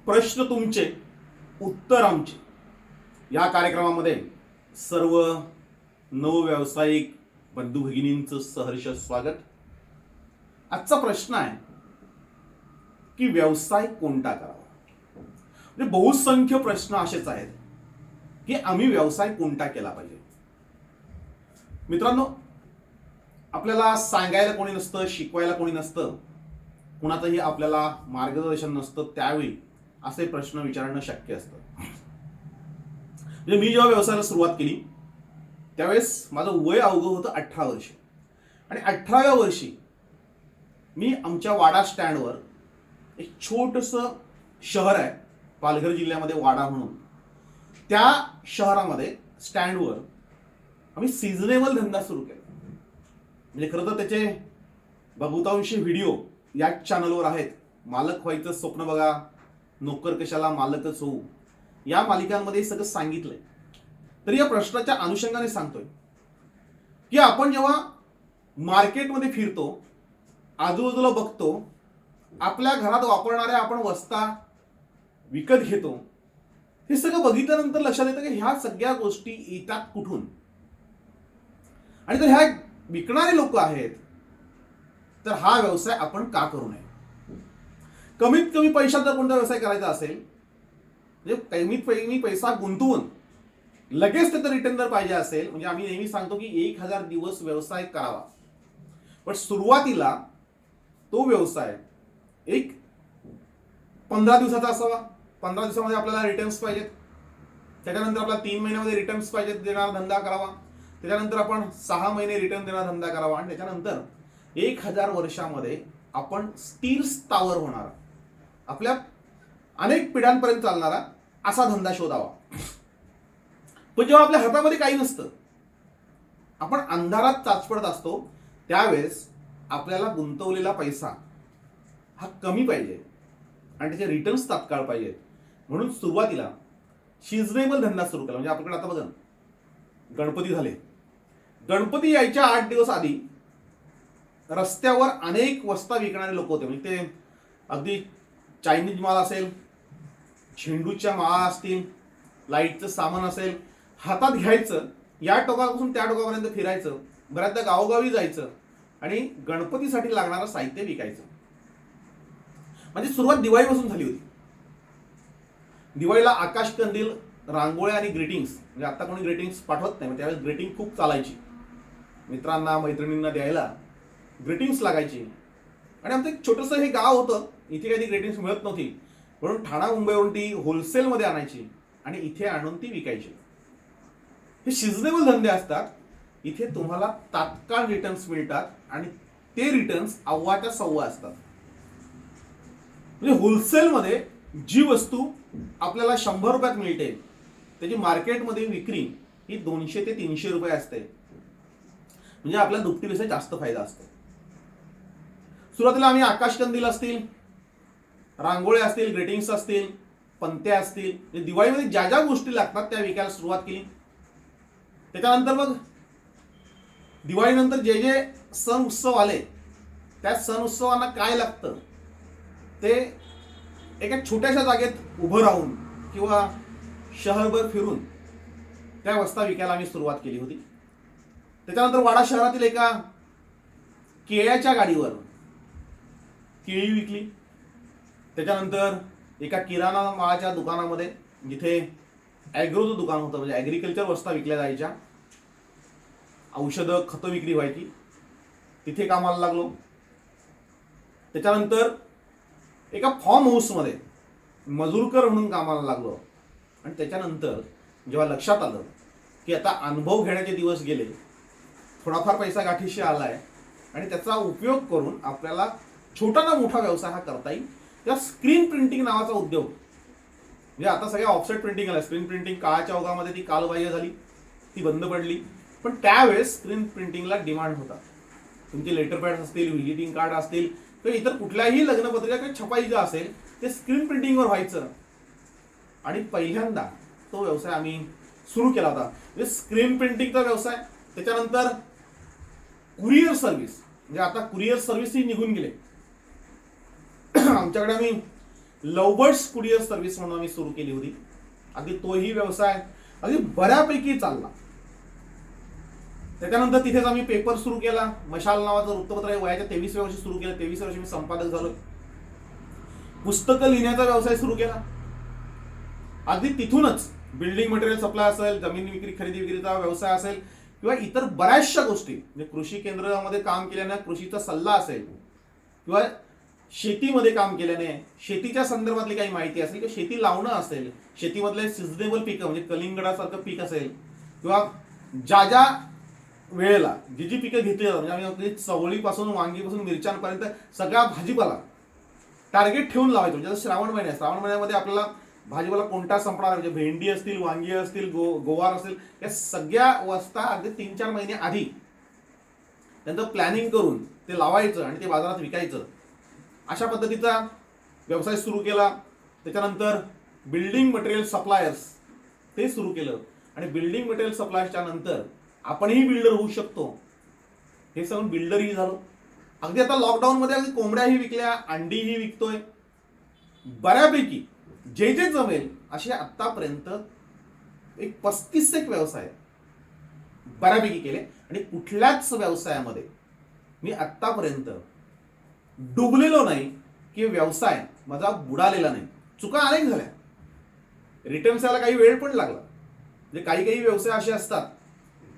प्रश्न तुमचे उत्तर आमचे या कार्यक्रमामध्ये सर्व नवव्यावसायिक बंधू भगिनींचं सहर्ष स्वागत. आजचा प्रश्न आहे की व्यवसाय कोणता करावा. म्हणजे बहुसंख्य प्रश्न असेच आहेत की आम्ही व्यवसाय कोणता केला पाहिजे. मित्रांनो, आपल्याला सांगायला कोणी नसतं, शिकवायला कोणी नसतं, कुणाचंही आपल्याला मार्गदर्शन नसतं, त्यावेळी असे प्रश्न विचारणं शक्य असतं. म्हणजे मी जेव्हा व्यवसायाला सुरुवात केली त्यावेळेस माझं वय अवघं होतं 18 वर्ष. आणि 18व्या वर्षी मी आमच्या वाडा स्टँडवर, एक छोटंसं शहर आहे पालघर जिल्ह्यामध्ये वाडा म्हणून, त्या शहरामध्ये स्टँडवर आम्ही सिजनेबल धंदा सुरू केला. म्हणजे खरं तर त्याचे बहुतांशी व्हिडिओ या चॅनलवर आहेत. मालक व्हायचं स्वप्न बघा, नोकर कशाला मालकच होऊ, या मालिकांमध्ये सगळं सांगितलंय. तर या प्रश्नाच्या अनुषंगाने सांगतोय की आपण जेव्हा मार्केटमध्ये फिरतो, आजूबाजूला बघतो, आपल्या घरात वापरणाऱ्या आपण वस्ता विकत घेतो, हे सगळं बघितल्यानंतर लक्षात येतं की ह्या सगळ्या गोष्टी येतात कुठून. आणि जर ह्या विकणारे लोक आहेत तर हा व्यवसाय आपण का करू नये. कमीत कमी पैशात जर कोणता व्यवसाय करायचा असेल, म्हणजे कमीत कमी पैसा गुंतवून लगेच त्याचं रिटर्न जर पाहिजे असेल, म्हणजे आम्ही नेहमी सांगतो की 1000 दिवस व्यवसाय करावा, पण सुरुवातीला तो व्यवसाय एक 15 दिवसाचा असावा. 15 दिवसामध्ये आपल्याला रिटर्न्स पाहिजेत, त्याच्यानंतर आपल्याला 3 महिन्यामध्ये रिटर्न्स पाहिजेत देणारा धंदा करावा, त्याच्यानंतर आपण 6 महिने रिटर्न देणारा धंदा करावा, आणि त्याच्यानंतर 1000 वर्षामध्ये आपण स्थिर स्थावर होणारा, आपल्या अनेक पिढ्यांपर्यंत चालणारा असा धंदा शोधावा. पण जेव्हा आपल्या हातामध्ये काही नसतं, आपण अंधारात चाचपडत असतो, त्यावेळेस आपल्याला गुंतवलेला पैसा हा कमी पाहिजे आणि त्याचे रिटर्न्स तात्काळ पाहिजे. म्हणून सुरुवातीला सिजनेबल धंदा सुरू केला. म्हणजे आपल्याकडे आता बघा, गणपती झाले, गणपती यायच्या 8 दिवस आधी रस्त्यावर अनेक वस्ता विकणारे लोक होते. म्हणजे ते अगदी चायनीज माल असेल, झेंडूच्या माळा असतील, लाईटचं सामान असेल, हातात घ्यायचं, या टोकापासून त्या टोकापर्यंत फिरायचं, बऱ्याचदा गावोगावी जायचं आणि गणपतीसाठी लागणारं साहित्य विकायचं. म्हणजे सुरुवात दिवाळीपासून झाली होती. दिवाळीला आकाश कंदील, रांगोळ्या आणि ग्रीटिंग्स, म्हणजे आता कोणी ग्रीटिंग्स पाठवत नाही, त्यावेळेस ग्रीटिंग खूप चालायची. मित्रांना मैत्रिणींना द्यायला ग्रीटिंग्स लागायची. आणि आमचं एक छोटंसं हे गाव होतं, इथे काही ग्रीटिंग्स मिळत नव्हती, म्हणून ठाणा मुंबईवरून ती होलसेलमध्ये आणायची आणि इथे आणून ती विकायची. हे सिजनेबल धंदे असतात, इथे तुम्हाला तात्काळ रिटर्न्स मिळतात आणि ते रिटर्न्स अव्वाच्या सव्वा असतात. म्हणजे होलसेलमध्ये जी वस्तू आपल्याला 100 रुपयात मिळते, त्याची मार्केटमध्ये विक्री ही 200 ते 300 रुपये असते. म्हणजे आपल्याला दुपटीपेक्षा जास्त फायदा असतो. सुरुवातीला आम्ही आकाशकंदील असतील, रांगोळ्या असतील, ग्रीटिंग्स असतील, पंत्या असतील, दिवाळीमध्ये ज्या ज्या गोष्टी लागतात त्या विकायला सुरुवात केली. त्याच्यानंतर मग दिवाळीनंतर जे जे सण उत्सव आले, त्या सण उत्सवांना काय लागतं ते एका छोट्याशा जागेत उभं राहून किंवा शहरभर फिरून त्या वस्ता विकायला आम्ही सुरुवात केली होती. त्याच्यानंतर वाडा शहरातील एका केळ्याच्या गाडीवर केळी विकली. त्याच्यानंतर एका किराणा मालाच्या दुकानामध्ये, जिथे ॲग्रोचं दुकान होतं, म्हणजे ॲग्रिकल्चर वस्ता विकल्या जायच्या, औषधं खतं विक्री व्हायची, तिथे कामाला लागलो. त्याच्यानंतर एका फार्म हाऊसमध्ये मजूरकर म्हणून कामाला लागलो. आणि त्याच्यानंतर जेव्हा लक्षात आलं की आता अनुभव घेण्याचे दिवस गेले, थोडाफार पैसा गाठीशी आलाय आणि त्याचा उपयोग करून आपल्याला छोटा ना मोठा व्यवसाय हा करता येईल, तेव्हा स्क्रीन प्रिंटिंग नावाचा उद्योग, म्हणजे आता सगळ्या ऑफसेट प्रिंटिंग आला. स्क्रीन प्रिंटिंग काळाच्या ओघामध्ये ती कालबाह्य झाली, ती बंद पडली, पण त्यावेळेस स्क्रीन प्रिंटिंगला डिमांड होता. तुमचे लेटर पॅड असतील, व्हिजिटिंग कार्ड असतील, किंवा इतर कुठल्याही लग्नपत्रिका किंवा छपाईचं असेल, ते स्क्रीन प्रिंटिंगवर व्हायचं. आणि पहिल्यांदा तो व्यवसाय आम्ही सुरू केला होता, म्हणजे स्क्रीन प्रिंटिंगचा व्यवसाय. त्याच्यानंतर कुरिअर सर्व्हिस, म्हणजे आता कुरिअर सर्व्हिस ही निघून गेले. आमच्याकडे आम्ही लवबर्ड्स कुरिअर सर्व्हिस म्हणून आम्ही सुरू केली होती. अगदी तोही व्यवसाय अगदी बऱ्यापैकी चालला. त्याच्यानंतर तिथेच आम्ही पेपर सुरू केला. मशाल नावाचं वृत्तपत्र आहे. वयाच्या 23व्या वर्षी सुरू केलं. 23व्या वर्षी मी संपादक झालो. पुस्तकं लिहिण्याचा व्यवसाय सुरू केला. अगदी तिथूनच बिल्डिंग मटेरियल सप्लाय असेल, जमीन विक्री खरेदी विक्रीचा व्यवसाय असेल किंवा इतर बऱ्याचशा गोष्टी, म्हणजे कृषी केंद्रामध्ये काम केल्याने कृषीचा सल्ला असेल किंवा शेतीमध्ये काम केल्याने शेतीच्या संदर्भातली काही माहिती असेल किंवा शेती लावणं असेल, शेतीमधले सिजनेबल पिकं म्हणजे कलिंगडासारखं पीक असेल किंवा ज्या वेळेला जी पिकं घेतली जातात, म्हणजे आम्ही चवळीपासून वांगीपासून मिरच्यांपर्यंत सगळा भाजीपाला टार्गेट ठेवून लावायचो. म्हणजे श्रावण महिन्यामध्ये आपल्याला भाजीपाला कोणता संपणार, म्हणजे भेंडी असतील, वांगी असतील, गोवार असेल, या सगळ्या वस्ता अगदी 3-4 महिने आधी त्यांचं प्लॅनिंग करून ते लावायचं आणि ते बाजारात विकायचं. अशा पद्धतीचा व्यवसाय सुरू केला. त्याच्यानंतर बिल्डिंग मटेरियल सप्लायर्स ते सुरू केलं आणि बिल्डिंग मटेरियल सप्लायर्सच्या नंतर आपणही बिल्डर होऊ शकतो हे सांगून बिल्डरही झालो. अगदी आता लॉकडाऊनमध्ये अगदी कोंबड्याही विकल्या, अंडीही विकतोय. बऱ्यापैकी जे जमेल असे आतापर्यंत एक 35 एक व्यवसाय बऱ्यापैकी केले आणि कुठल्याच व्यवसायामध्ये मी आतापर्यंत डुबलेलो नाही की व्यवसाय माझा बुडालेला नाही. चुका अनेक झाल्या, रिटर्न्स यायला काही वेळ पण लागला. म्हणजे काही व्यवसाय असे असतात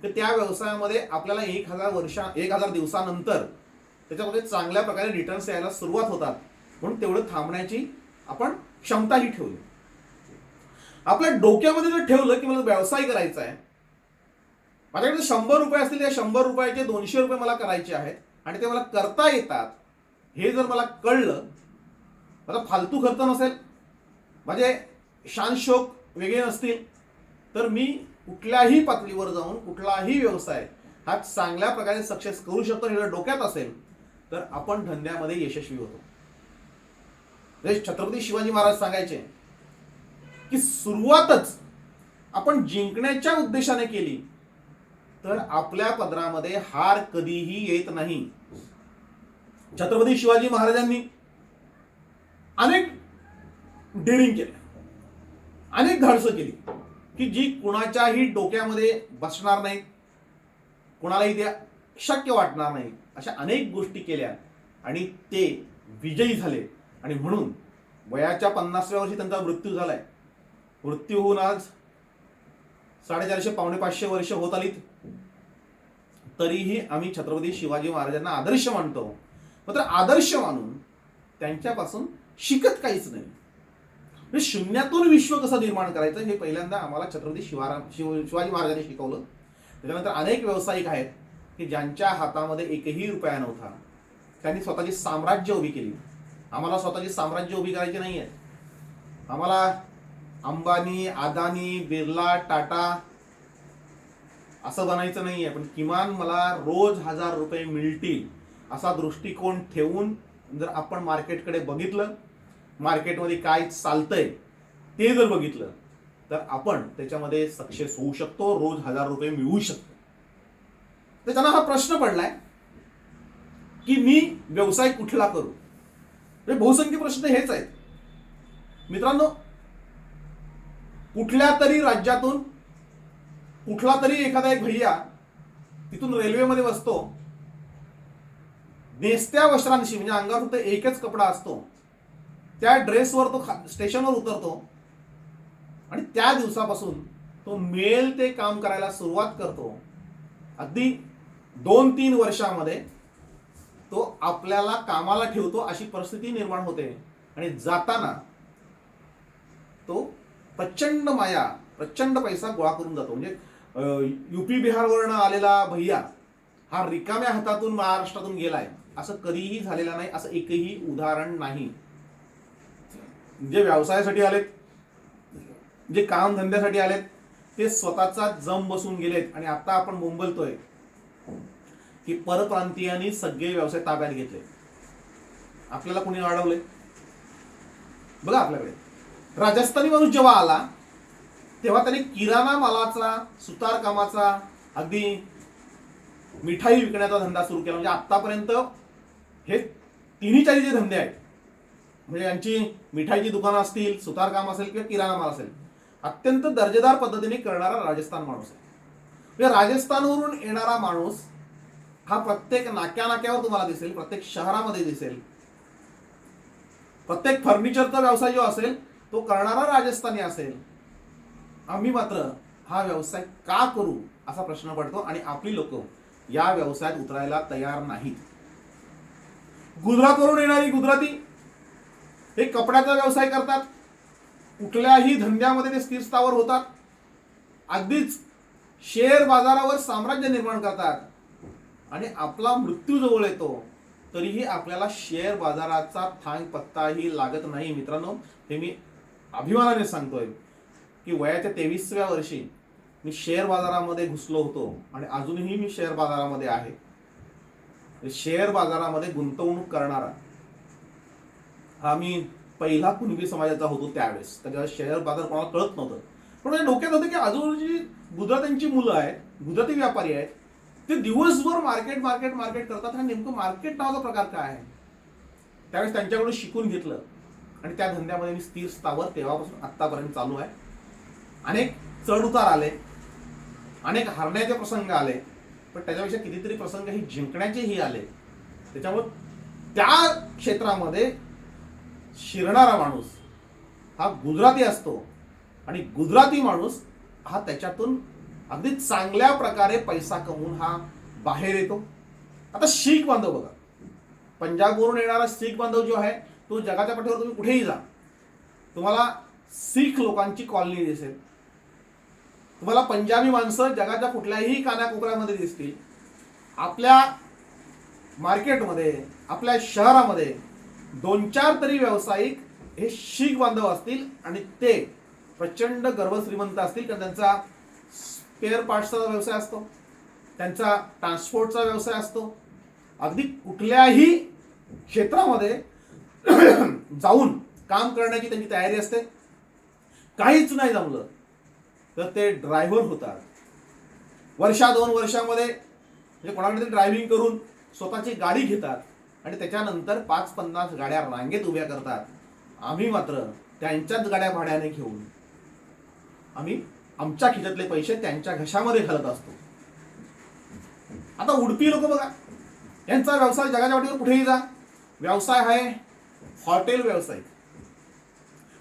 तर त्या व्यवसायामध्ये आपल्याला 1000 दिवसानंतर त्याच्यामध्ये चांगल्या प्रकारे रिटर्न्स यायला सुरुवात होतात. म्हणून तेवढं थांबण्याची आपण क्षमताही ठेवली. आपल्या डोक्यामध्ये जर ठेवलं की मला व्यवसाय करायचा आहे, माझ्याकडे 100 रुपये असतील, त्या 100 रुपयाचे 200 रुपये मला करायचे आहेत आणि ते मला करता येतात, हे जर मला कळलं, माझा फालतू खर्च नसेल, माझे शान शौक वेगळे नसतील, तर मी कुठल्याही पातळीवर जाऊन कुठलाही व्यवसाय हा चांगल्या प्रकारे सक्सेस करू शकतो. हे जर डोक्यात असेल तर आपण धंद्यामध्ये यशस्वी होतो. छत्रपती शिवाजी महाराज सांगायचे की सुरुवातच आपण जिंकण्याच्या उद्देशाने केली तर आपल्या पदरामध्ये हार कधीही येत नाही. छत्रपती शिवाजी महाराजांनी अनेक डेअरिंग केल्या, अनेक धाडसं केली की जी कुणाच्याही डोक्यामध्ये बसणार नाही, कुणालाही त्या शक्य वाटणार नाही. अशा अनेक गोष्टी केल्या आणि ते विजयी झाले. आणि म्हणून वयाच्या 50व्या वर्षी त्यांचा मृत्यू झालाय. मृत्यू होऊन आज 450 पावणे 500 वर्ष होत आलीत. तरीही आम्ही छत्रपती शिवाजी महाराजांना आदर्श मानतो. मात्र आदर्श मानून त्यांच्यापासून शिकत काहीच नाही. म्हणजे शून्यातून विश्व कसं निर्माण करायचं हे पहिल्यांदा आम्हाला छत्रपती शिवाजी महाराजांनी शिकवलं. त्याच्यानंतर अनेक व्यावसायिक आहेत की ज्यांच्या हातामध्ये एकही रुपया नव्हता, त्यांनी स्वतःची साम्राज्य उभी केली. आम्हाला स्वतःची साम्राज्य उभी करायची नाही आहे. आम्हाला अंबानी, अदानी, बिर्ला, टाटा असं बनायचं नाही आहे. पण किमान मला रोज 1000 रुपये मिळतील असा दृष्टिकोन ठेवून जर आपण मार्केटकडे बघितलं, मार्केटमध्ये काय चालतंय ते जर बघितलं तर आपण त्याच्यामध्ये सक्सेस होऊ शकतो, रोज 1000 रुपये मिळवू शकतो. त्याच्यानं हा प्रश्न पडलाय की मी व्यवसाय कुठला करू. बहुसंख्य प्रश्न हेच आहेत मित्रांनो. कुठल्या तरी राज्यातून कुठला तरी एखादा एक भैया तिथून रेल्वेमध्ये बसतो, नेसत्या वस्त्रांशी, म्हणजे अंगावर फक्त एकच कपडा असतो, त्या ड्रेसवर तो स्टेशनवर उतरतो आणि त्या दिवसापासून तो मिळेल ते काम करायला सुरुवात करतो. अगदी 2-3 वर्षामध्ये तो आपल्याला कामाला ठेवतो अशी परिस्थिती निर्माण होते. आणि जाताना तो प्रचंड पैसा गोळा करून जातो. म्हणजे UP बिहारवरनं आलेला भैया हा रिकाम्या हातातून महाराष्ट्रातून गेलाय असं कधीही झालेलं नाही. असं एकही उदाहरण नाही. जे व्यवसायासाठी आलेत, जे काम धंद्यासाठी आलेत, ते स्वतःचा जम बसून गेलेत. आणि आता आपण बोंबलतोय की परप्रांतीयांनी सगळे व्यवसाय ताब्यात घेतले. आपल्याला कोणी अडवले? बघा, आपल्याकडे राजस्थानी माणूस जेव्हा आला तेव्हा त्याने किराणा मालाचा, सुतार कामाचा, अगदी मिठाई विकण्याचा धंदा सुरू केला. म्हणजे आतापर्यंत हे 3-4 जे धंदे आहेत म्हणजे यांची मिठाईची दुकानं असतील, सुतारकाम असेल किंवा किराणा माल असेल, अत्यंत दर्जेदार पद्धतीने करणारा राजस्थान माणूस आहे. म्हणजे राजस्थानवरून येणारा माणूस हा प्रत्येक नाक्यावर तुम्हाला दिसेल, प्रत्येक शहरामध्ये दिसेल. प्रत्येक फर्निचरचा व्यवसाय जो असेल तो करणारा राजस्थानी असेल. आम्ही मात्र हा व्यवसाय का करू असा प्रश्न पडतो आणि आपली लोक या व्यवसायात उतरायला तयार नाहीत. गुजरातवरून येणारी गुजराती हे कपड्याचा व्यवसाय करतात. कुठल्याही धंद्यामध्ये ते स्थिर स्थावर होतात. अगदीच शेअर बाजारावर साम्राज्य निर्माण करतात आणि आपला मृत्यू जवळ येतो तरीही आपल्याला शेअर बाजाराचा थांग पत्ताही लागत नाही. मित्रांनो, हे मी अभिमानाने सांगतोय की वयाच्या 23व्या वर्षी मी शेअर बाजारामध्ये घुसलो होतो आणि अजूनही मी शेअर बाजारामध्ये आहे. शेअर बाजारामध्ये गुंतवणूक करणारा हा मी पहिला कुणबी समाजाचा होतो त्यावेळेस. त्याच्यावेळेस शेअर बाजार कोणाला कळत नव्हतं. पण माझ्या डोक्यात होतं की अजून गुजरात्यांची मुलं आहेत, गुजराती व्यापारी आहेत, ते दिवसभर मार्केट मार्केट मार्केट करतात. हा नेमकं मार्केट नावाचा प्रकार काय आहे. त्यावेळेस त्यांच्याकडून शिकून घेतलं आणि त्या धंद्यामध्ये मी स्थिर स्थावर तेव्हापासून आत्तापर्यंत चालू आहे. अनेक चढ उतार आले, अनेक हरण्याचे प्रसंग आले, पण त्याच्यापेक्षा कितीतरी प्रसंग हे जिंकण्याचेही आले. त्याच्यामुळे त्या क्षेत्रामध्ये शिरणारा माणूस हा गुजराती असतो आणि गुजराती माणूस हा त्याच्यातून अगदी चांगल्या प्रकारे पैसा कमवून हा बाहेर येतो. आता शीख बांधव बघा, पंजाबवरून येणारा शीख बांधव जो आहे तो जगाच्या पाठीवर तुम्ही कुठेही जा, तुम्हाला शीख लोकांची कॉलनी दिसेल. तुम्हाला पंजाबी माणसं जगाच्या कुठल्याही कानाकोपऱ्यामध्ये दिसतील. आपल्या मार्केटमध्ये, आपल्या शहरामध्ये 2-4 तरी व्यावसायिक हे शीख बांधव असतील आणि ते प्रचंड गर्भश्रीमंत असतील. कारण त्यांचा स्पेअर पार्ट्सचा व्यवसाय असतो, त्यांचा ट्रान्सपोर्टचा व्यवसाय असतो. अगदी कुठल्याही क्षेत्रामध्ये जाऊन काम करण्याची त्यांची तयारी असते. काहीच नाही जमलं तर ते ड्रायव्हर होतात. 1-2 वर्षामध्ये म्हणजे कोणाकडे तरी ड्रायव्हिंग करून स्वतःची गाडी घेतात आणि त्याच्यानंतर 5-50 गाड्या रांगेत उभ्या करतात. आम्ही मात्र त्यांच्याच गाड्या भाड्याने घेऊन आम्ही आमच्या खिशातले पैसे त्यांच्या घशामध्ये घालत असतो. आता उडपी लोक बघा, यांचा व्यवसाय जगाच्या वाटेवर कुठेही जा, व्यवसाय आहे हॉटेल व्यवसाय.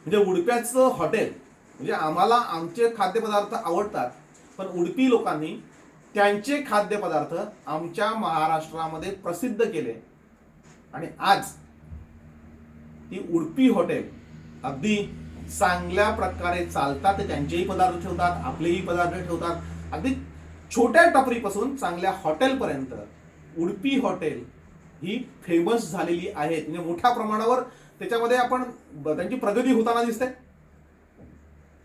म्हणजे उडप्याचं हॉटेल, म्हणजे आम्हाला आमचे खाद्यपदार्थ आवडतात, पण उडपी लोकांनी त्यांचे खाद्यपदार्थ आमच्या महाराष्ट्रामध्ये प्रसिद्ध केले आणि आज ती उडपी हॉटेल अगदी चांगल्या प्रकारे चालतात. ते त्यांचेही पदार्थ ठेवतात, आपलेही पदार्थ ठेवतात. अगदी छोट्या टपरीपासून चांगल्या हॉटेलपर्यंत उडपी हॉटेल ही फेमस झालेली आहेत. म्हणजे मोठ्या प्रमाणावर त्याच्यामध्ये आपण त्यांची प्रगती होताना दिसते.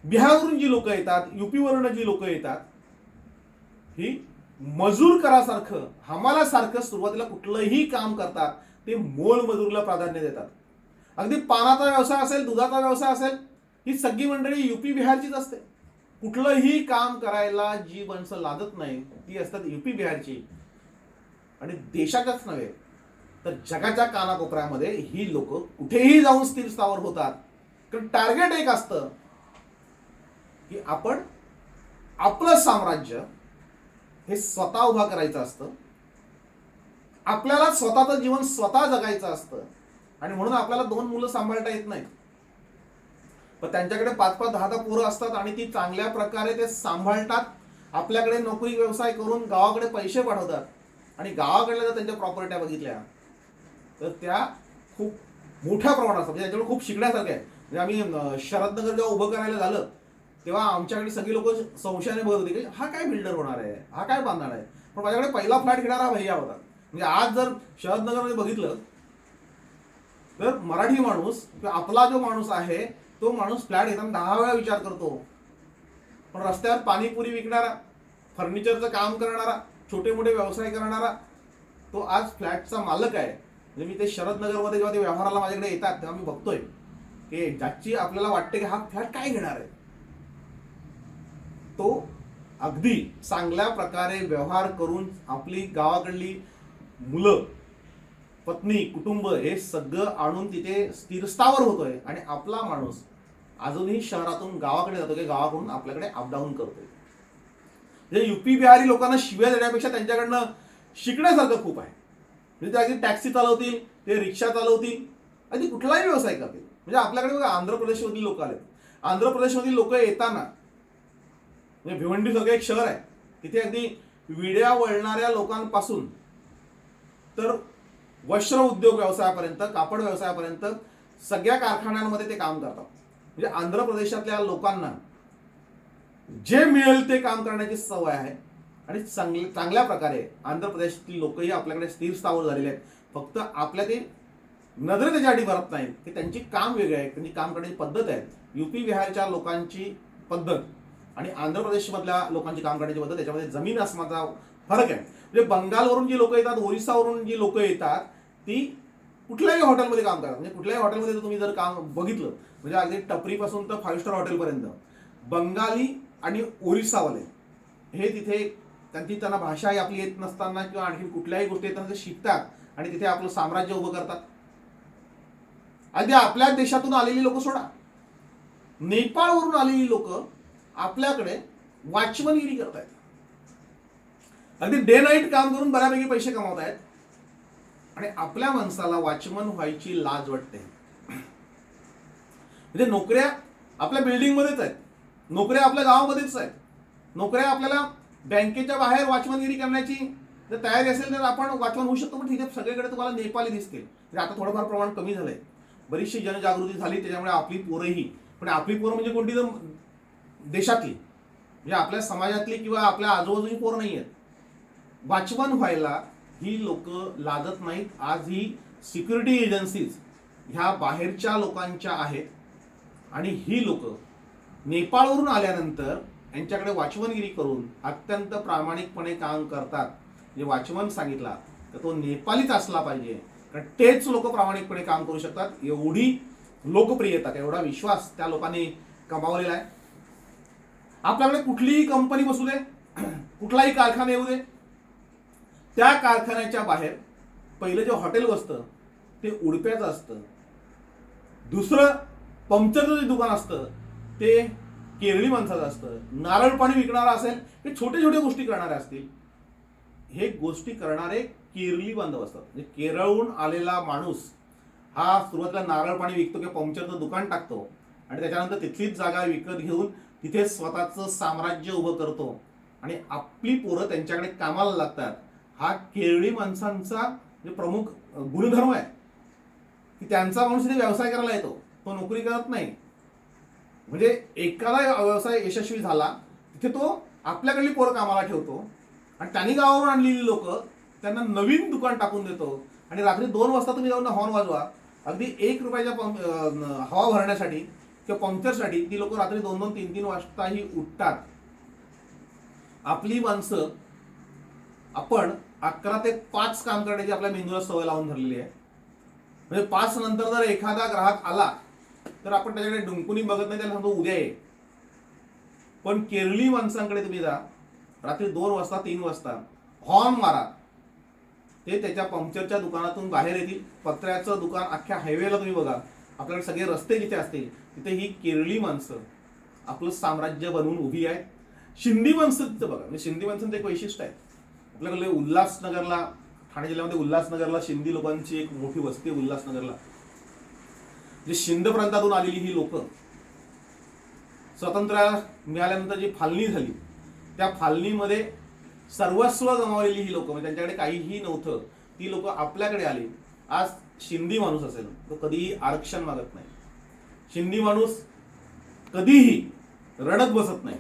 बिहारवरून जी लोक येतात, युपीवरून जी लोक येतात, ही मजूर करासारखं, हमालासारखं सुरुवातीला कुठलंही काम करतात. ते मोल मजुरीला प्राधान्य देतात. अगदी पानाचा व्यवसाय असेल, दुधाचा व्यवसाय असेल, ही सगळी मंडळी युपी बिहारचीच असते. कुठलंही काम करायला जी माणसं लादत नाही ती असतात युपी बिहारची. आणि देशाच्याच नव्हे तर जगाच्या कानाकोपऱ्यामध्ये ही लोक कुठेही जाऊन स्थिर स्थावर होतात. कारण टार्गेट एक असतं की आपण आपलं साम्राज्य हे स्वतः उभा करायचं असतं. आपल्याला स्वतःचं जीवन स्वतः जगायचं असतं आणि म्हणून आपल्याला 2 मुलं सांभाळता येत नाहीत. पण त्यांच्याकडे 5-5, 10-10 पोरं असतात आणि ती चांगल्या प्रकारे ते सांभाळतात. आपल्याकडे नोकरी व्यवसाय करून गावाकडे पैसे पाठवतात आणि गावाकडल्या जर त्यांच्या प्रॉपर्ट्या बघितल्या तर त्या खूप मोठ्या प्रमाणात असतात. म्हणजे त्यांच्याकडे खूप शिकण्यासारखं आहे. म्हणजे आम्ही शरदनगर जेव्हा उभं करायला झालं तेव्हा आमच्याकडे सगळी लोक संशयाने बघत होती की हा काय बिल्डर होणार आहे, हा काय बांधणार आहे. पण माझ्याकडे पहिला फ्लॅट घेणारा भैया होता. म्हणजे आज जर शरदनगरमध्ये बघितलं तर मराठी माणूस किंवा आपला जो माणूस आहे तो माणूस फ्लॅट घेताना 10 वेळा विचार करतो. पण रस्त्यावर पाणीपुरी विकणारा, फर्निचरचं काम करणारा, छोटे मोठे व्यवसाय करणारा तो आज फ्लॅटचा मालक आहे. म्हणजे मी ते शरदनगरमध्ये जेव्हा ते व्यवहाराला माझ्याकडे येतात तेव्हा मी बघतोय की ज्याची आपल्याला वाटते की हा फ्लॅट काय घेणार आहे, तो अगदी चांगल्या प्रकारे व्यवहार करून आपली गावाकडली मुलं पत्नी, कुटुंब हे सगळं आणून तिथे स्थिरस्थावर होतोय आणि आपला माणूस अजूनही शहरातून गावाकडे जातो की गावाकडून आपल्याकडे अपडाऊन करतोय. म्हणजे युपी बिहारी लोकांना शिव्या देण्यापेक्षा त्यांच्याकडनं शिकण्यासारखं खूप आहे. म्हणजे ते अगदी टॅक्सी चालवतील, ते रिक्षा चालवतील, अगदी कुठलाही व्यवसाय करतील. म्हणजे आपल्याकडे बघा आंध्र प्रदेशमधील लोक आले. आंध्र प्रदेशमधील लोक येताना म्हणजे भिवंडी सगळं एक शहर आहे, तिथे अगदी विड्या वळणाऱ्या लोकांपासून तर वस्त्र उद्योग व्यवसायापर्यंत, कापड व्यवसायापर्यंत सगळ्या कारखान्यांमध्ये ते काम करतात. म्हणजे आंध्र प्रदेशातल्या लोकांना जे मिळेल ते काम करण्याची सवय आहे आणि चांगल्या प्रकारे आंध्र प्रदेशातील लोकही आपल्याकडे स्थिर स्थावर झालेले आहेत. फक्त आपल्या ते नजरे त्याच्यासाठी भरत नाहीत की त्यांची काम वेगळी आहे, त्यांची काम करण्याची पद्धत आहे. युपी बिहारच्या लोकांची पद्धत आणि आंध्र प्रदेशमधल्या लोकांची काम करण्याची पद्धत याच्यामध्ये जमीन आसमानाचा फरक आहे. म्हणजे बंगालवरून जी लोक येतात, ओरिसावरून जी लोक येतात, ती कुठल्याही हॉटेलमध्ये काम करतात. म्हणजे कुठल्याही हॉटेलमध्ये तुम्ही जर काम बघितलं, म्हणजे अगदी टपरीपासून तर 5 स्टार हॉटेलपर्यंत बंगाली आणि ओरिसावाले हे तिथे त्यांना भाषा आपली येत नसताना किंवा आणखी कुठल्याही गोष्टी येताना ते शिकतात आणि तिथे आपलं साम्राज्य उभं करतात. अगदी आपल्या देशातून आलेली लोक सोडा, नेपाळवरून आलेली लोक आपल्याकडे वॉचमनगिरी करतायत. अगदी डे नाईट काम करून बऱ्यापैकी पैसे कमावत आहेत आणि आपल्या माणसाला वॉचमन व्हायची लाज वाटते. म्हणजे नोकऱ्या आपल्या बिल्डिंगमध्येच आहेत, नोकऱ्या आपल्या गावामध्येच आहेत, नोकऱ्या आपल्याला बँकेच्या बाहेर वॉचमनगिरी करण्याची जर तयारी असेल तर आपण वॉचमन होऊ शकतो. पण तिथे सगळीकडे तुम्हाला नेपाली दिसतील. म्हणजे आता थोडंफार प्रमाण कमी झालंय, बरीचशी जनजागृती झाली, त्याच्यामुळे आपली पोरंही, पण आपली पोरं म्हणजे कोणती तर देशातली, म्हणजे आपल्या समाजातली किंवा आपल्या आजूबाजूची पोरं नाही आहेत. वॉचमन व्हायला ही लोक लाजत नाहीत. आज ही सिक्युरिटी एजन्सीज ह्या बाहेरच्या लोकांच्या आहेत आणि ही लोक नेपाळवरून आल्यानंतर यांच्याकडे वॉचमनगिरी करून अत्यंत प्रामाणिकपणे काम करतात. जे वॉचमन सांगितला तर तो नेपालीच असला पाहिजे, कारण तेच लोक प्रामाणिकपणे काम करू शकतात. एवढी लोकप्रियता, एवढा विश्वास त्या लोकांनी कमावलेला आहे. आपल्याकडे कुठलीही कंपनी बसू दे, कुठलाही कारखाना येऊ दे, त्या कारखान्याच्या बाहेर पहिलं जे हॉटेल बसतं ते उडप्याचं असतं. दुसरं पंक्चरचं जे दुकान असतं ते केरळी माणसाचं असतं. नारळ पाणी विकणारा असेल, हे छोटे छोटे गोष्टी करणारे असतील, हे गोष्टी करणारे केरळी बांधव असतात. म्हणजे केरळहून आलेला माणूस हा सुरुवातीला नारळ पाणी विकतो किंवा पंक्चरचं दुकान टाकतो आणि त्याच्यानंतर तिथलीच जागा विकत घेऊन तिथे स्वतःचं साम्राज्य उभं करतो आणि आपली पोरं त्यांच्याकडे कामाला लागतात. हा केरळी माणसांचा म्हणजे प्रमुख गुणधर्म आहे की त्यांचा माणूस तिथे व्यवसाय करायला येतो, तो नोकरी करत नाही. म्हणजे एखादा व्यवसाय यशस्वी झाला तिथे तो आपल्याकडली पोरं कामाला ठेवतो आणि त्यांनी गावावरून आणलेली लोक त्यांना नवीन दुकान टाकून देतो आणि रात्री 2 वाजता तुम्ही जाऊन हॉर्न वाजवा, अगदी 1 रुपयाच्या हवा भरण्यासाठी किंवा पंक्चरसाठी ती लोक रात्री 2-2, 3-3 वाजताही उठतात. आपली माणसं आपण 11 ते 5 काम करण्याची आपल्या मेंदूला सवय लावून धरलेली आहे. म्हणजे 5 नंतर जर एखादा ग्राहक आला तर आपण त्याच्याकडे डुंकुनी बघत नाही, त्याला सांगतो उद्या ये. पण केरळी माणसांकडे तुम्ही जा, रात्री 2 वाजता 3 वाजता हॉर्न मारा, ते त्याच्या पंक्चरच्या दुकानातून बाहेर येतील. पत्र्याचं दुकान अख्ख्या हायवेला तुम्ही बघा, आपल्याकडे सगळे रस्ते जिथे असतील तिथे ही केरळी माणसं आपलं साम्राज्य बनवून उभी आहेत. शिंदी माणसं तिथं बघा, म्हणजे शिंदी माणसांचं एक वैशिष्ट्य आहे. आपल्याकडे उल्हासनगरला, ठाणे जिल्ह्यामध्ये उल्हासनगरला शिंदी लोकांची एक मोठी वस्ती आहे. उल्हासनगरला जे शिंद प्रांतातून आलेली ही लोक स्वातंत्र्य मिळाल्यानंतर जी फाळणी झाली त्या फाळणीमध्ये सर्वस्व गमावलेली ही लोक, म्हणजे त्यांच्याकडे काहीही नव्हतं, ती लोक आपल्याकडे आली. आज शिंदी माणूस असेल तो कधीही आरक्षण मागत नाही. शिंदी माणूस कधीही रडत बसत नाही,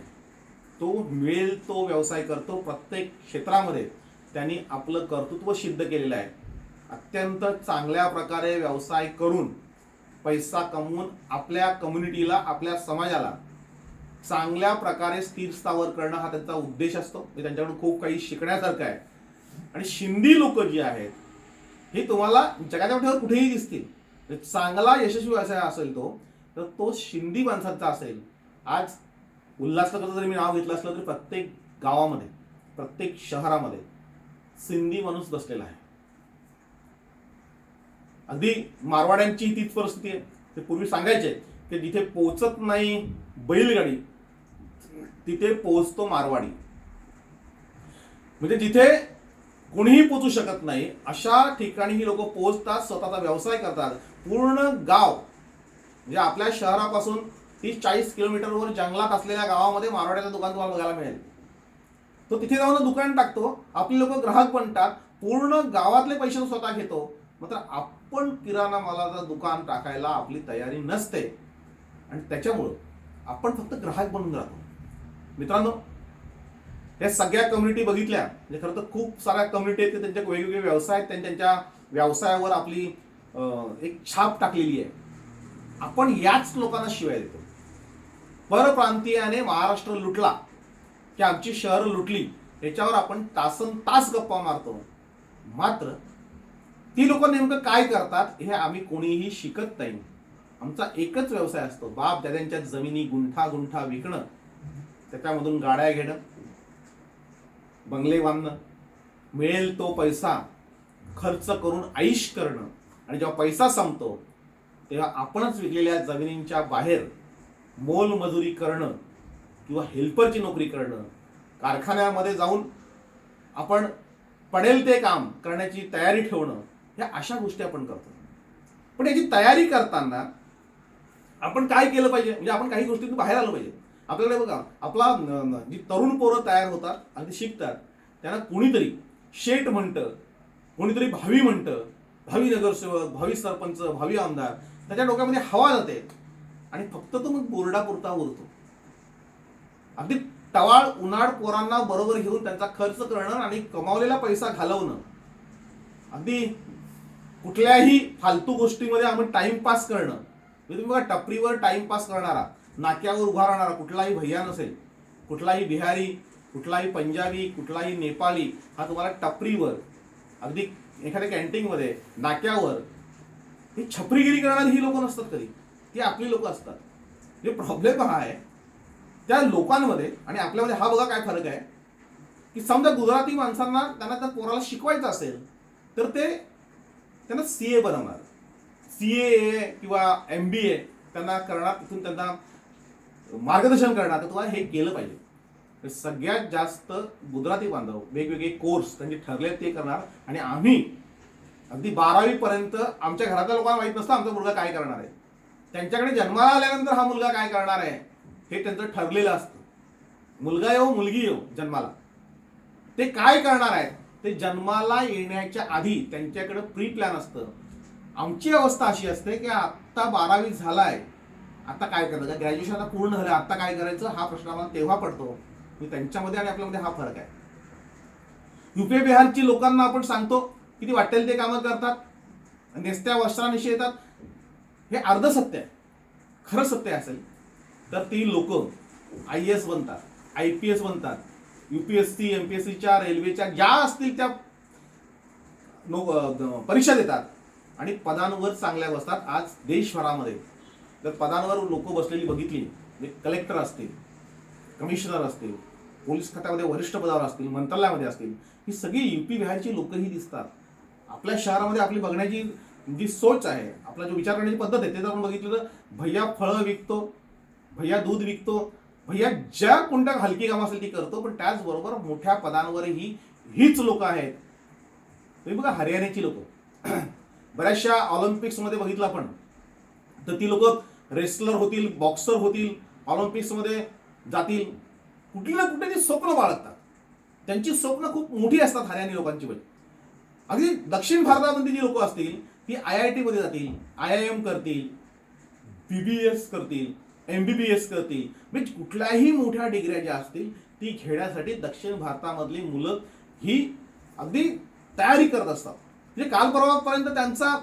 तो मिळेल तो व्यवसाय करतो. प्रत्येक क्षेत्रामध्ये त्यांनी आपलं कर्तृत्व सिद्ध केलेलं आहे. अत्यंत चांगल्या प्रकारे व्यवसाय करून पैसा कमवून आपल्या कम्युनिटीला, आपल्या समाजाला चांगल्या प्रकारे स्थिर स्थावर करणं हा त्यांचा उद्देश असतो. त्यांच्याकडून खूप काही शिकण्यासारखं आहे. आणि शिंदी लोक जी आहेत हे तुम्हाला जगाच्या पाठीवर कुठेही दिसतील. चांगला यशस्वी व्यवसाय असेल तर तो शिंदी माणसांचा असेल. आज उल्हासनगरचं जरी मी नाव घेतलं असलं तरी प्रत्येक गावामध्ये, प्रत्येक शहरामध्ये सिंधी माणूस बसलेला आहे. अगदी मारवाड्यांची तीच परिस्थिती आहे. ते पूर्वी सांगायचे की जिथे पोहोचत नाही बैलगाडी तिथे पोहोचतो मारवाडी. म्हणजे जिथे कोणीही पोचू शकत नाही अशा ठिकाणी ही लोक पोहोचतात, स्वतःचा व्यवसाय करतात. पूर्ण गाव म्हणजे आपल्या शहरापासून 30-40 किलोमीटरवर जंगलात असलेल्या गावामध्ये मारवाड्याचं दुकान तुम्हाला बघायला मिळेल. तो तिथे जाऊन दुकान टाकतो, आपले लोक ग्राहक बनतात, पूर्ण गावातले पैसे स्वतः घेतो. मात्र आपण किराणा मालाचं दुकान टाकायला आपली तयारी नसते आणि त्याच्यामुळं आपण फक्त ग्राहक बनून राहतो. मित्रांनो, या सगळ्या कम्युनिटी बघितल्या म्हणजे खरं तर खूप साऱ्या कम्युनिटी आहेत, त्यांचे वेगवेगळे व्यवसाय आहेत, त्यांच्या व्यवसायावर आपली एक छाप टाकलेली आहे. आपण याच लोकांना शिवाय देतो. परप्रांतीयाने महाराष्ट्र लुटला की आमची शहरं लुटली याच्यावर आपण तासन तास गप्पा मारतो. मात्र ती लोक नेमकं काय करतात हे आम्ही कोणीही शिकत नाही. आमचा एकच व्यवसाय असतो, बाप दाद्यांच्या जमिनी गुंठा गुंठा विकणं, त्याच्यामधून गाड्या घेणं, बंगले बांधणं, मिळेल तो पैसा खर्च करून ऐश करणं आणि जेव्हा पैसा संपतो तेव्हा आपणच विकलेल्या जमिनींच्या बाहेर मोलमजुरी करणं किंवा हेल्परची नोकरी करणं, कारखान्यामध्ये जाऊन आपण पडेल ते काम करण्याची तयारी ठेवणं, ह्या अशा गोष्टी आपण करतो. पण याची तयारी करताना आपण काय केलं पाहिजे, म्हणजे आपण काही गोष्टीतून बाहेर आलं पाहिजे. आपल्याकडे बघा, आपला जी तरुण पोरं तयार होतात, अगदी शिकतात, त्यांना कोणीतरी शेठ म्हणतं, कोणीतरी भावी म्हणतं, भावी नगरसेवक, भावी सरपंच, भावी आमदार, त्याच्या डोक्यामध्ये हवा जाते आणि फक्त तो मग बोर्डापुरता उरतो. अगदी टवाळ उन्हाळ पोरांना बरोबर घेऊन त्यांचा खर्च करणं आणि कमावलेला पैसा घालवणं, अगदी कुठल्याही फालतू गोष्टीमध्ये आपण टाइमपास करणं. तुम्ही बघा, टपरीवर टाइमपास करणारा, नाक्यावर उभा राहणारा कुठलाही भैया नसेल, कुठलाही बिहारी, कुठलाही पंजाबी, कुठलाही नेपाळी, हा तुम्हाला टपरीवर, अगदी एखाद्या कॅन्टीनमध्ये, नाक्यावर ही छपरीगिरी करणारी ही लोक नसतात कधी, ती आपली लोक असतात. जे प्रॉब्लेम हा आहे त्या लोकांमध्ये आणि आपल्यामध्ये. हा बघा काय फरक आहे की समजा गुजराती माणसांना त्यांना त्या पोराला शिकवायचं असेल तर ते त्यांना CA बनवणार, CA किंवा MBA त्यांना करणार, तिथून त्यांना मार्गदर्शन करणार, तर तुम्हाला हे केलं पाहिजे. सगळ्यात जास्त गुजराती बांधव वेगवेगळे कोर्स त्यांचे ठरले ते करणार आणि आम्ही अगदी 12वी पर्यंत आमच्या घरातल्या लोकांना माहित नसतं आमचा मुलगा काय करणार आहे. त्यांच्याकडे जन्माला आल्यानंतर हा मुलगा काय करणार आहे हे त्यांचं ठरलेलं असतं. मुलगा येऊ मुलगी येऊ जन्माला, ते काय करणार आहेत ते जन्माला येण्याच्या आधी त्यांच्याकडे प्री प्लॅन असतं. आमची अवस्था अशी असते की आत्ता 12वी झालाय, आता काय करायचं, ग्रॅज्युएशन आता पूर्ण झालं, आता काय करायचं हा प्रश्न आम्हाला तेव्हा पडतो. त्यांच्यामध्ये आणि आपल्यामध्ये हा फरक आहे. UP बिहारची लोकांना आपण सांगतो किती वाटेल ते कामं करतात, नेसत्या वस्त्रानिशी येतात, हे अर्ध सत्य आहे. खरं सत्य असेल तर ती लोक IAS बनतात, IPS बनतात, UPSC MPSCच्या रेल्वेच्या ज्या असतील त्या परीक्षा देतात आणि पदांवर चांगल्या बसतात. आज देशभरामध्ये जर पदांवर लोक बसलेली बघितली, कलेक्टर असतील, कमिशनर असतील, पोलीस खात्यामध्ये वरिष्ठ पदावर असतील, मंत्रालयामध्ये असतील, ही सगळी UP बिहारची लोकही दिसतात. आपल्या शहरामध्ये आपली बघण्याची जी सोच आहे, आपला जो विचार करण्याची पद्धत आहे, ते जर आपण बघितलं तर भैया फळं विकतो, भैया दूध विकतो, भैया ज्या कोणत्या हलकी कामं असेल ती करतो, पण त्याचबरोबर मोठ्या पदांवरही हीच लोक आहेत. तुम्ही बघा हरियाणाची लोक, बऱ्याचशा ऑलिम्पिक्समध्ये बघितलं आपण तर ती लोक रेसलर होतील, बॉक्सर होतील, ऑलिम्पिक्समध्ये जातील, कुठली ना कुठे ती स्वप्न बाळगतात. त्यांची स्वप्न खूप मोठी असतात हरियाणी लोकांची. अगदी दक्षिण भारतामध्ये जी लोक असतील ती IIT मध्ये जातील, IIM करतील, BBS करतील, MBBS करतील, म्हणजे कुठल्याही मोठ्या डिग्र्या ज्या असतील ती घेण्यासाठी दक्षिण भारतामधली मुलं ही अगदी तयारी करत असतात. म्हणजे काल परवापर्यंत त्यांचा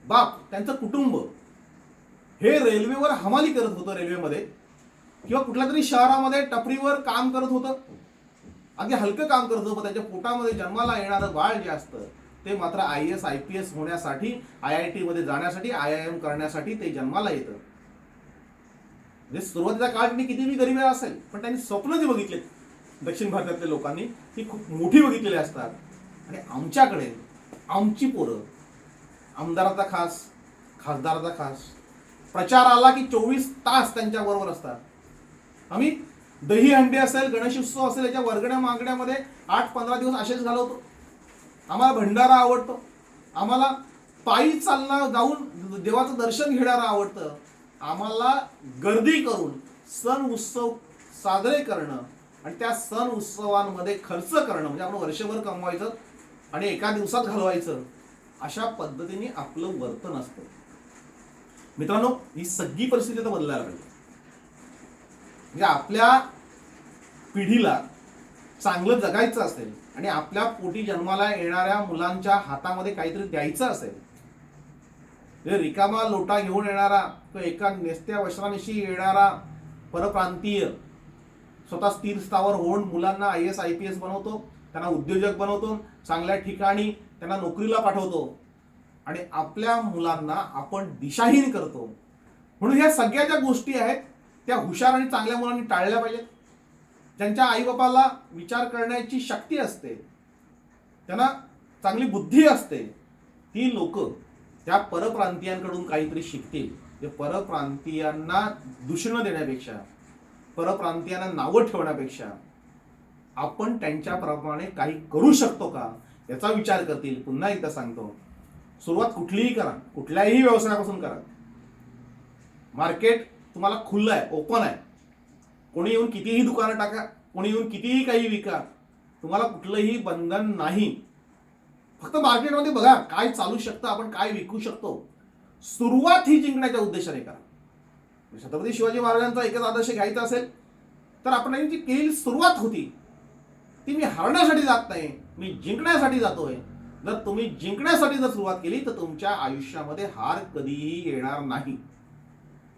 बाप, त्यांचं कुटुंब हे रेल्वेवर हमाली करत होतं, रेल्वेमध्ये किंवा कुठल्या तरी शहरामध्ये टपरीवर काम करत होतं, अगदी हलकं काम करत होतं. त्यांच्या पोटामध्ये जन्माला येणारं बाळ जे असतं ते मात्र IAS IPS होण्यासाठी, IIT मध्ये जाण्यासाठी, IIM करण्यासाठी ते जन्माला येतं. म्हणजे सुरुवातीचा काळ त्यांनी कितीही गरीब असेल पण त्यांनी स्वप्न जे बघितले दक्षिण भारतातल्या लोकांनी ती खूप मोठी बघितलेली असतात. आणि आमच्याकडे आमची पोरं, आमदाराचा खास, खासदाराचा खास, प्रचार आला की 24 तास त्यांच्या बरोबर असतात. आम्ही दहीहंडी असेल, गणेश उत्सव असेल, याच्या वर्गण्या मागण्यामध्ये 8-15 दिवस असेच घालवतो. आम्हाला भंडारा आवडतो, आम्हाला पायी चालणं जाऊन देवाचं दर्शन घेणारं आवडतं, आम्हाला गर्दी करून सण उत्सव साजरे करणं आणि त्या सण उत्सवांमध्ये खर्च करणं, म्हणजे आपण वर्षभर कमवायचं आणि एका दिवसात घालवायचं, अशा पद्धतीने आपलं वर्तन असतं. मित्रांनो, ही सगळी परिस्थिती तर बदलायला पाहिजे. म्हणजे आपल्या पिढीला चांगलं जगायचं असेल आणि आपल्या पोटी जन्माला येणाऱ्या मुलांच्या हातामध्ये काहीतरी द्यायचं असेल, रिकामा लोटा घेऊन येणारा, तो एका नेस्त्या वस्त्रानिशी येणारा परप्रांतीय स्वतः स्थिर स्थावर होऊन मुलांना IAS IPS बनवतो, त्यांना उद्योजक बनवतो, चांगल्या ठिकाणी त्यांना नोकरीला पाठवतो आणि आपल्या मुलांना आपण दिशाहीन करतो. म्हणून ह्या सगळ्या ज्या गोष्टी आहेत त्या हुशार आणि चांगल्या मुलांनी टाळल्या पाहिजेत. ज्यांच्या आईबापाला विचार करण्याची शक्ती असते, त्यांना चांगली बुद्धी असते, ती लोक त्या परप्रांतीयांकडून काहीतरी शिकतील. ते परप्रांतीयांना दूषण देण्यापेक्षा, परप्रांतीयांना नावं ठेवण्यापेक्षा आपण त्यांच्याप्रमाणे काही करू शकतो का याचा विचार करतील. पुन्हा एकदा सांगतो, सुरुवात कुठलीही करा, कुठल्याही व्यवसायापासून करा. मार्केट तुम्हाला खुलं आहे, ओपन आहे. कोणी येऊन कितीही दुकानं टाका, कोणी येऊन कितीही काही विका, तुम्हाला कुठलंही बंधन नाही. फक्त मार्केटमध्ये बघा काय चालू शकतं, आपण काय विकू शकतो. सुरुवात ही जिंकण्याच्या उद्देशाने करा. छत्रपती शिवाजी महाराजांचा एकच आदर्श घ्यायचा असेल तर आपण जी केलेली सुरुवात होती ती मी हरण्यासाठी जात नाही, मी जिंकण्यासाठी जातोय. जर तुम्ही जिंकण्यासाठी जर सुरुवात केली तर तुमच्या आयुष्यामध्ये हार कधीही येणार नाही.